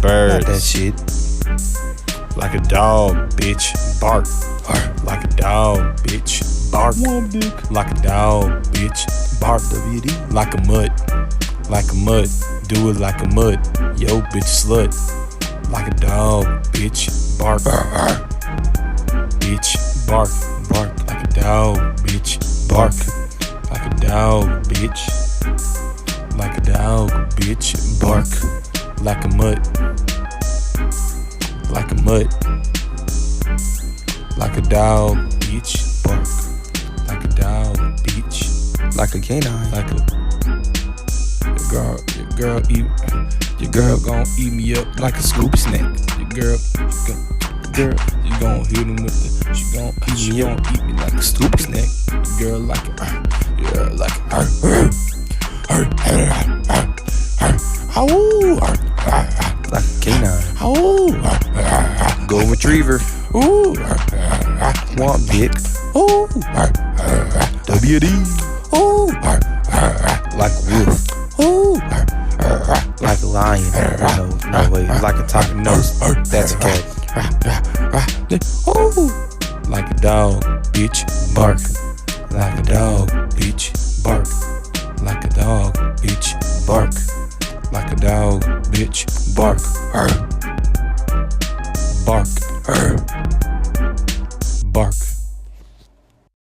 birds. Not that shit. Like a dog, bitch. Bark. Like a dog, bitch. Bark. Like a dog, bitch. Bark. WD. Like a mutt. Like a mutt. Do it like a mutt. Yo, bitch, slut. Like a dog, bitch. Bark. Bitch. Bark. Bark. Like a dog, bitch. Bark. Like a dog, bitch. Like a dog, bitch. Bark. Like a mutt. Like a mutt. Like a dog, bitch. Bark. Like a dog, bitch. Like a canine. Like a your girl gon' eat me up like a Scooby snack. Your girl, you gon' hit him with the. She gon' eat me like a Scooby snack. Your girl like Like a canine. Golden retriever. Swamp dick. WD. Like a wolf. Like a lion. No way. Like a talking nose. That's a cat. Like a dog, bitch. Bark. Like a dog, bitch. Bark. Like a dog, bitch. Bark. Like a dog, bitch. Bark. Bark.